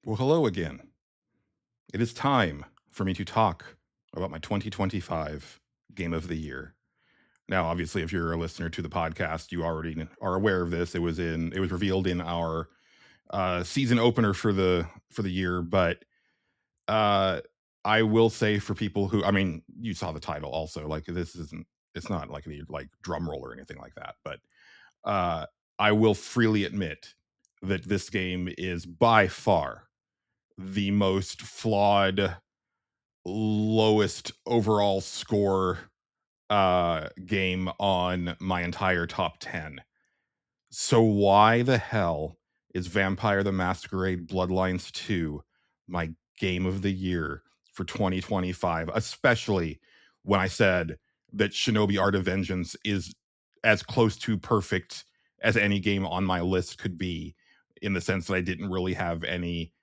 Well, hello again. It is time for me to talk about my 2025 game of the year. Now, obviously, if you're a listener to the podcast, you already are aware of this. It was revealed in our season opener for the year, but uh, I will say for people who, I mean, you saw the title also. Like this isn't, it's not like the like drum roll or anything like that. But uh, I will freely admit that this game is by far the most flawed, lowest overall score game on my entire top 10. So why the hell is Vampire the Masquerade Bloodlines 2 my game of the year for 2025, especially when I said that Shinobi Art of Vengeance is as close to perfect as any game on my list could be, in the sense that I didn't really have any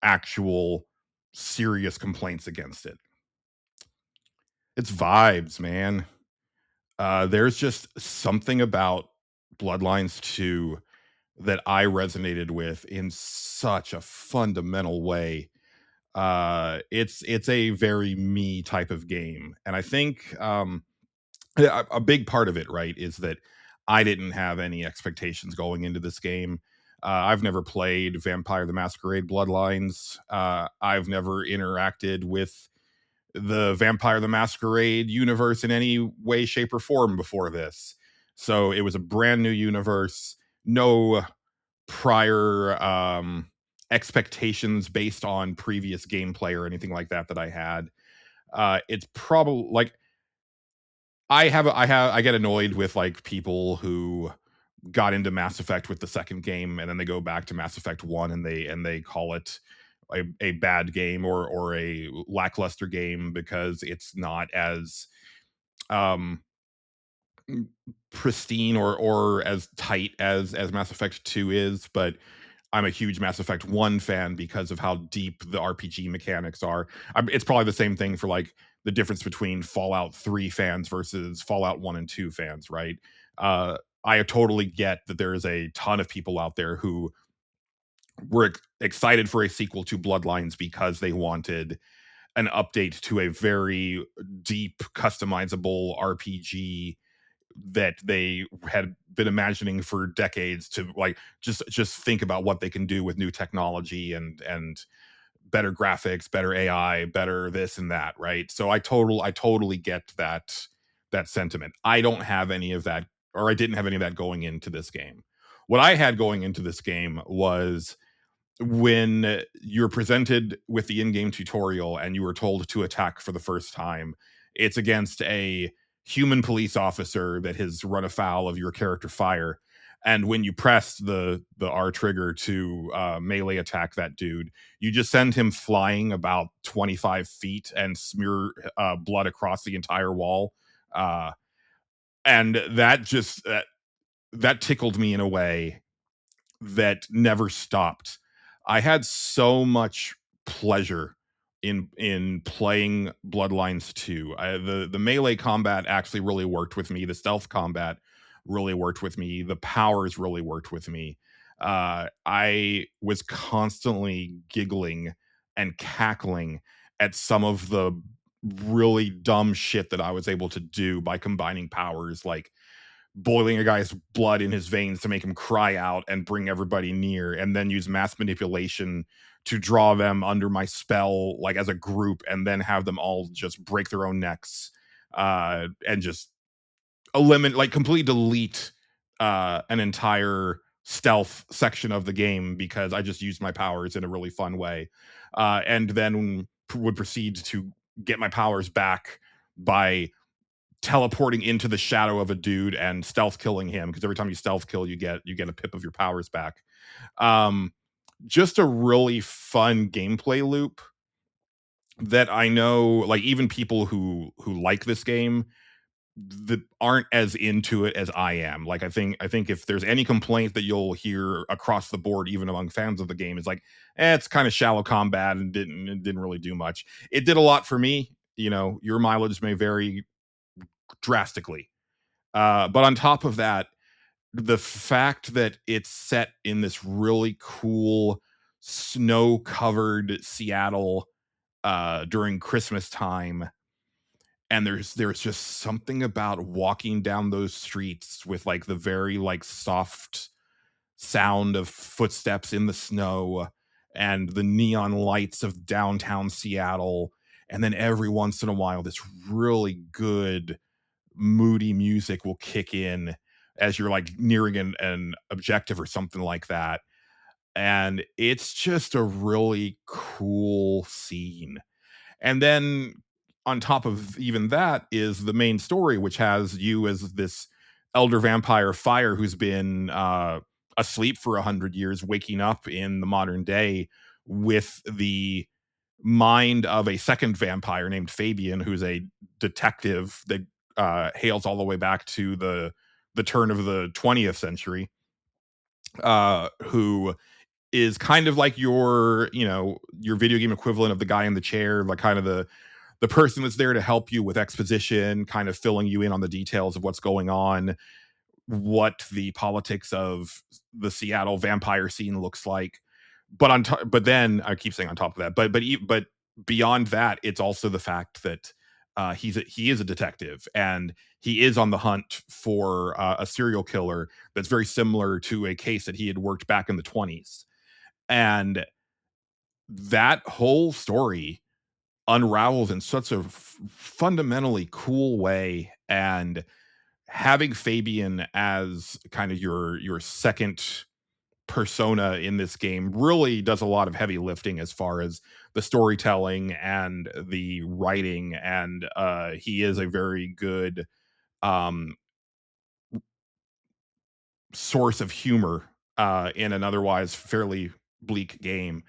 actual serious complaints against it. It's vibes, man. There's just something about Bloodlines 2 that I resonated with in such a fundamental way. It's a very me type of game, and I think a big part of it, right, is that I didn't have any expectations going into this game. I've never played Vampire the Masquerade Bloodlines. I've never interacted with the Vampire the Masquerade universe in any way, shape, or form before this. So it was a brand new universe, no prior expectations based on previous gameplay or anything like that that I had. It's probably like I get annoyed with like people who got into Mass Effect with the second game and then they go back to Mass Effect 1 and they call it a bad game or a lackluster game because it's not as um pristine or as tight as Mass Effect 2 is, but I'm a huge Mass Effect 1 fan because of how deep the RPG mechanics are. It's probably the same thing for like the difference between Fallout 3 fans versus Fallout 1 and 2 fans, right? I totally get that there is a ton of people out there who were excited for a sequel to Bloodlines because they wanted an update to a very deep, customizable RPG that they had been imagining for decades to like just think about what they can do with new technology and better graphics, better AI, better this and that, right? So I totally get that sentiment. I don't have any of that, or I didn't have any of that going into this game. What I had going into this game was when you're presented with the in-game tutorial and you were told to attack for the first time, it's against a human police officer that has run afoul of your character fire. And when you press the R trigger to melee attack that dude, you just send him flying about 25 feet and smear blood across the entire wall. Uh, and that tickled me in a way that never stopped. I had so much pleasure in playing Bloodlines 2. The melee combat actually really worked with me. The stealth combat really worked with me. The powers really worked with me. I was constantly giggling and cackling at some of the really dumb shit that I was able to do by combining powers, like boiling a guy's blood in his veins to make him cry out and bring everybody near, and then use mass manipulation to draw them under my spell, like as a group, and then have them all just break their own necks, and just eliminate, like completely delete an entire stealth section of the game because I just used my powers in a really fun way, and then would proceed to get my powers back by teleporting into the shadow of a dude and stealth killing him, because every time you stealth kill you get a pip of your powers back. um just a really fun gameplay loop that I know like even people who like this game that aren't as into it as I am. Like I think if there's any complaint that you'll hear across the board even among fans of the game is like, it's kind of shallow combat and it didn't really do much. It did a lot for me. You know, your mileage may vary drastically. But on top of that, the fact that it's set in this really cool snow-covered Seattle during Christmas time, and there's just something about walking down those streets with, like, the very, like, soft sound of footsteps in the snow and the neon lights of downtown Seattle, and then every once in a while, this really good, moody music will kick in as you're, like, nearing an objective or something like that, and it's just a really cool scene. And then on top of even that is the main story, which has you as this elder vampire fire who's been asleep for 100 years, waking up in the modern day with the mind of a second vampire named Fabian, who's a detective that hails all the way back to the turn of the 20th century, who is kind of like your, your video game equivalent of the guy in the chair, like kind of the person that's there to help you with exposition, kind of filling you in on the details of what's going on, what the politics of the Seattle vampire scene looks like. But then I keep saying on top of that, but beyond that, it's also the fact that he is a detective and he is on the hunt for a serial killer that's very similar to a case that he had worked back in the 20s, and that whole story unravels in such a fundamentally cool way, and having Fabian as kind of your second persona in this game really does a lot of heavy lifting as far as the storytelling and the writing, and he is a very good um source of humor in an otherwise fairly bleak game.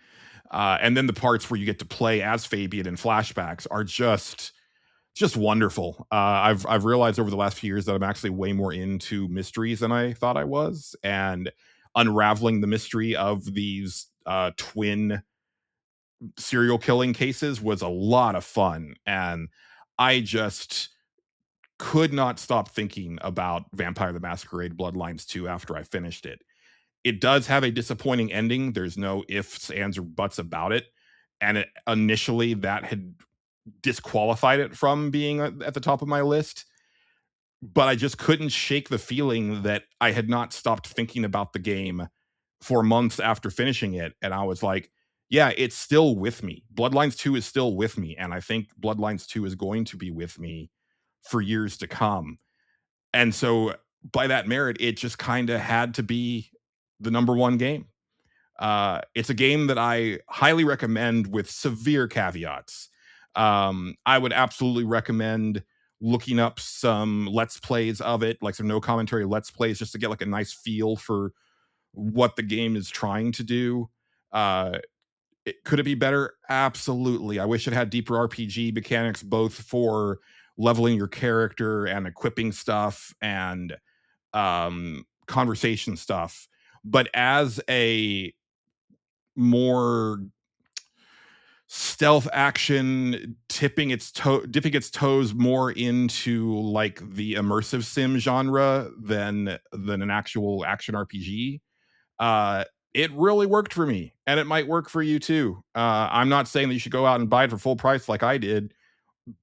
And then the parts where you get to play as Fabian in flashbacks are just wonderful. I've realized over the last few years that I'm actually way more into mysteries than I thought I was, and unraveling the mystery of these twin serial killing cases was a lot of fun. And I just could not stop thinking about Vampire the Masquerade Bloodlines 2 after I finished it. It does have a disappointing ending. There's no ifs, ands, or buts about it. And initially, that had disqualified it from being at the top of my list. But I just couldn't shake the feeling that I had not stopped thinking about the game for months after finishing it. And I was like, yeah, it's still with me. Bloodlines 2 is still with me. And I think Bloodlines 2 is going to be with me for years to come. And so, by that merit, it just kind of had to be the number one game. It's a game that I highly recommend with severe caveats. I would absolutely recommend looking up some let's plays of it, like some no commentary let's plays, just to get like a nice feel for what the game is trying to do. Uh, could it be better? Absolutely. I wish it had deeper RPG mechanics, both for leveling your character and equipping stuff and conversation stuff. But as a more stealth action, dipping its toes more into like the immersive sim genre than an actual action RPG, uh it really worked for me, and it might work for you too. I'm not saying that you should go out and buy it for full price like I did,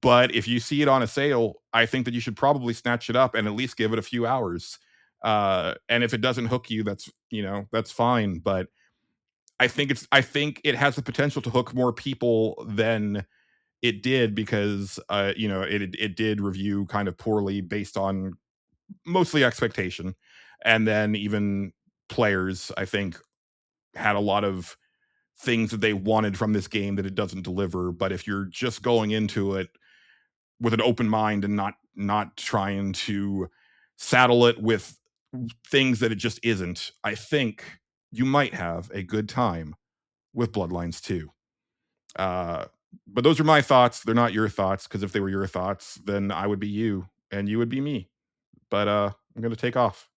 but if you see it on a sale, I think that you should probably snatch it up and at least give it a few hours. And if it doesn't hook you, that's fine. But I think it has the potential to hook more people than it did, because it did review kind of poorly based on mostly expectation, and then even players, I think, had a lot of things that they wanted from this game that it doesn't deliver. But if you're just going into it with an open mind and not trying to saddle it with things that it just isn't, I think you might have a good time with Bloodlines 2. Uh, but those are my thoughts. They're not your thoughts, because if they were your thoughts, then I would be you and you would be me. But I'm going to take off.